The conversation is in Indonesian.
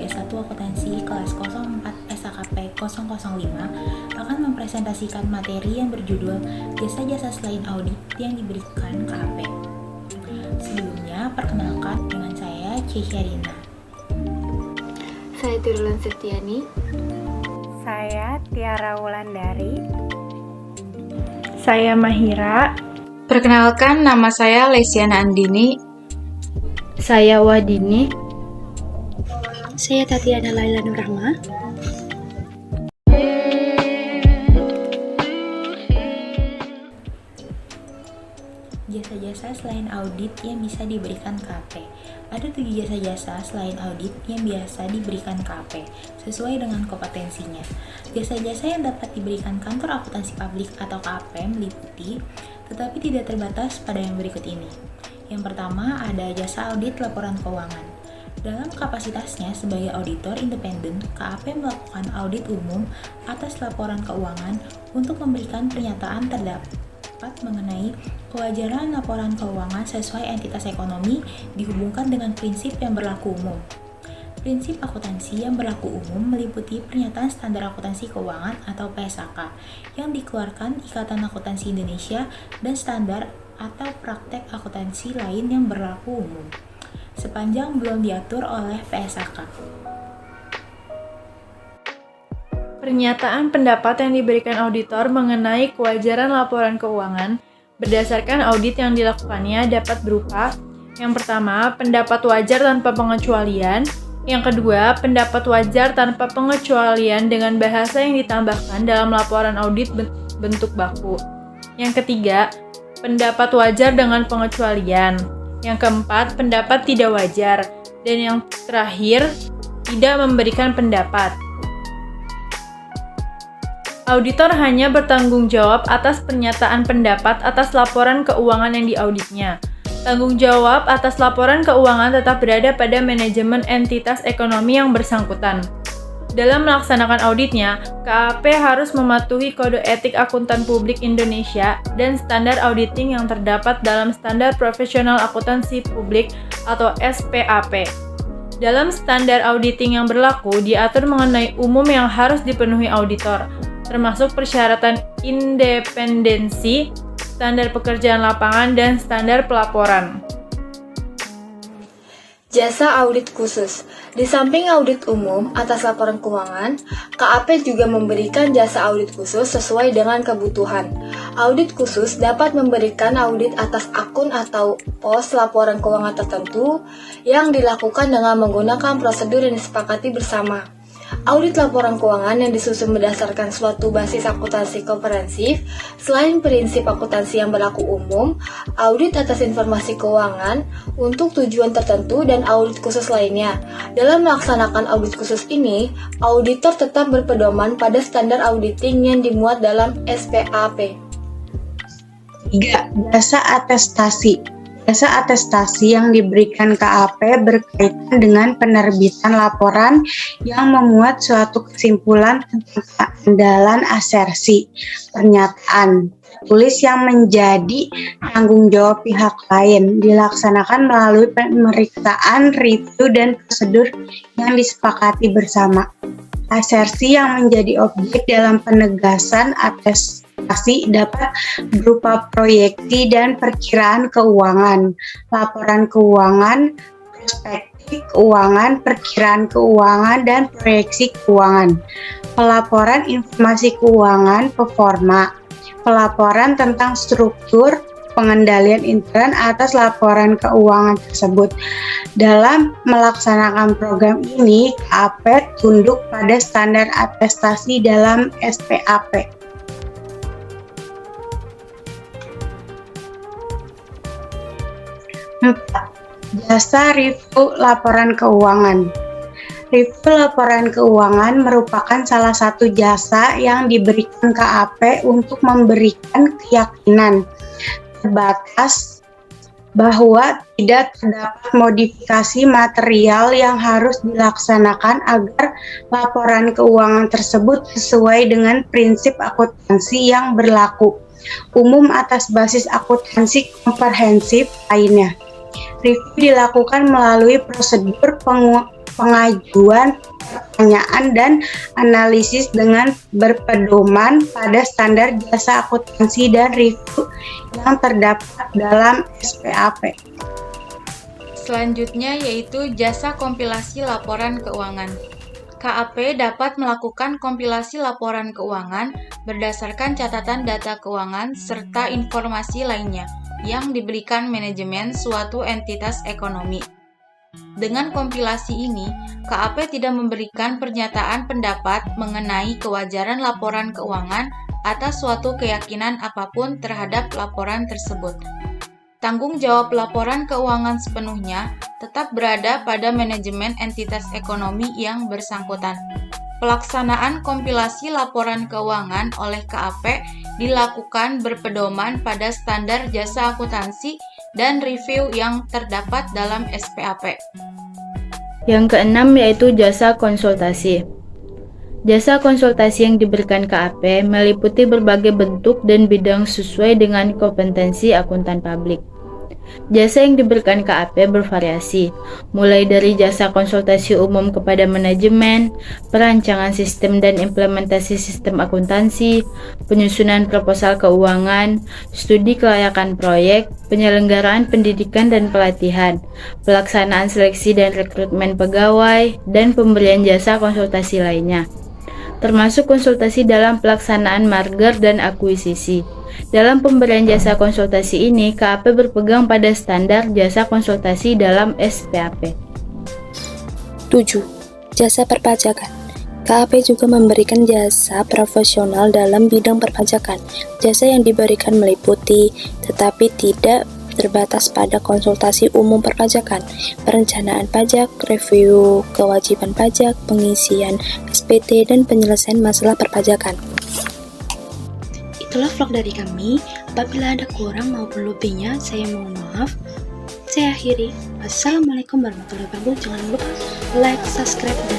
S1 Akuntansi kelas 04 SAKP 005 akan mempresentasikan materi yang berjudul Jasa-jasa selain audit yang diberikan KAP. Sebelumnya, perkenalkan dengan saya Cesarina. Saya Tirulan Setiani. Saya Tiara Wulandari. Saya Mahira. Perkenalkan, nama saya Lesiana Andini. Saya Wadini. Saya Tatiana Laila Nurrahma. Jasa-jasa selain audit yang bisa diberikan KAP. Ada 7 jasa-jasa selain audit yang biasa diberikan KAP sesuai dengan kompetensinya. Jasa-jasa yang dapat diberikan kantor akuntansi publik atau KAP meliputi, tetapi tidak terbatas pada yang berikut ini. Yang pertama ada jasa audit laporan keuangan. Dalam kapasitasnya sebagai auditor independen, KAP melakukan audit umum atas laporan keuangan untuk memberikan pernyataan terdapat mengenai kewajaran laporan keuangan sesuai entitas ekonomi dihubungkan dengan prinsip yang berlaku umum. Prinsip akuntansi yang berlaku umum meliputi pernyataan standar akuntansi keuangan atau PSAK yang dikeluarkan Ikatan Akuntansi Indonesia dan standar atau praktek akuntansi lain yang berlaku umum, sepanjang belum diatur oleh PSAK. Pernyataan pendapat yang diberikan auditor mengenai kewajaran laporan keuangan berdasarkan audit yang dilakukannya dapat berupa: yang pertama, pendapat wajar tanpa pengecualian; yang kedua, pendapat wajar tanpa pengecualian dengan bahasa yang ditambahkan dalam laporan audit bentuk baku; yang ketiga, pendapat wajar dengan pengecualian; yang keempat, pendapat tidak wajar; dan yang terakhir, tidak memberikan pendapat. Auditor hanya bertanggung jawab atas pernyataan pendapat atas laporan keuangan yang diauditnya. Tanggung jawab atas laporan keuangan tetap berada pada manajemen entitas ekonomi yang bersangkutan. Dalam melaksanakan auditnya, KAP harus mematuhi Kode Etik Akuntan Publik Indonesia dan standar auditing yang terdapat dalam Standar Profesional Akuntansi Publik atau SPAP. Dalam standar auditing yang berlaku, diatur mengenai umum yang harus dipenuhi auditor, termasuk persyaratan independensi, standar pekerjaan lapangan, dan standar pelaporan. Jasa audit khusus. Di samping audit umum atas laporan keuangan, KAP juga memberikan jasa audit khusus sesuai dengan kebutuhan. Audit khusus dapat memberikan audit atas akun atau pos laporan keuangan tertentu yang dilakukan dengan menggunakan prosedur yang disepakati bersama. Audit laporan keuangan yang disusun berdasarkan suatu basis akuntansi komprehensif, selain prinsip akuntansi yang berlaku umum, audit atas informasi keuangan untuk tujuan tertentu, dan audit khusus lainnya. Dalam melaksanakan audit khusus ini, auditor tetap berpedoman pada standar auditing yang dimuat dalam SPAP. 3. Jasa atestasi. Jasa atestasi yang diberikan KAP berkaitan dengan penerbitan laporan yang memuat suatu kesimpulan tentang keandalan asersi pernyataan tulis yang menjadi tanggung jawab pihak lain, dilaksanakan melalui pemeriksaan, review, dan prosedur yang disepakati bersama. Asersi yang menjadi objek dalam penegasan atestasi dapat berupa proyeksi dan perkiraan keuangan, laporan keuangan, prospektif keuangan, perkiraan keuangan, dan proyeksi keuangan, pelaporan informasi keuangan performa, pelaporan tentang struktur pengendalian intern atas laporan keuangan tersebut. Dalam melaksanakan program ini, KAP tunduk pada standar atestasi dalam SPAP. 4. Jasa review laporan keuangan. Review laporan keuangan merupakan salah satu jasa yang diberikan KAP untuk memberikan keyakinan terbatas bahwa tidak terdapat modifikasi material yang harus dilaksanakan agar laporan keuangan tersebut sesuai dengan prinsip akuntansi yang berlaku umum atas basis akuntansi komprehensif lainnya. Review dilakukan melalui prosedur pengajuan pertanyaan dan analisis dengan berpedoman pada standar jasa akuntansi dan review yang terdapat dalam SPAP. Selanjutnya yaitu jasa kompilasi laporan keuangan. KAP dapat melakukan kompilasi laporan keuangan berdasarkan catatan data keuangan serta informasi lainnya yang diberikan manajemen suatu entitas ekonomi. Dengan kompilasi ini, KAP tidak memberikan pernyataan pendapat mengenai kewajaran laporan keuangan atas suatu keyakinan apapun terhadap laporan tersebut. Tanggung jawab laporan keuangan sepenuhnya tetap berada pada manajemen entitas ekonomi yang bersangkutan. Pelaksanaan kompilasi laporan keuangan oleh KAP dilakukan berpedoman pada standar jasa akuntansi dan review yang terdapat dalam SPAP. Yang keenam yaitu jasa konsultasi. Jasa konsultasi yang diberikan KAP meliputi berbagai bentuk dan bidang sesuai dengan kompetensi akuntan publik. Jasa yang diberikan KAP bervariasi, mulai dari jasa konsultasi umum kepada manajemen, perancangan sistem dan implementasi sistem akuntansi, penyusunan proposal keuangan, studi kelayakan proyek, penyelenggaraan pendidikan dan pelatihan, pelaksanaan seleksi dan rekrutmen pegawai, dan pemberian jasa konsultasi lainnya, termasuk konsultasi dalam pelaksanaan merger dan akuisisi. Dalam pemberian jasa konsultasi ini, KAP berpegang pada standar jasa konsultasi dalam SPAP. 7. Jasa perpajakan. KAP juga memberikan jasa profesional dalam bidang perpajakan. Jasa yang diberikan meliputi, tetapi tidak terbatas pada konsultasi umum perpajakan, perencanaan pajak, review kewajiban pajak, pengisian SPT, dan penyelesaian masalah perpajakan. Itulah vlog dari kami. Apabila ada kurang maupun lebihnya, saya mohon maaf. Saya akhiri. Wassalamualaikum warahmatullahi wabarakatuh. Jangan lupa like, subscribe, dan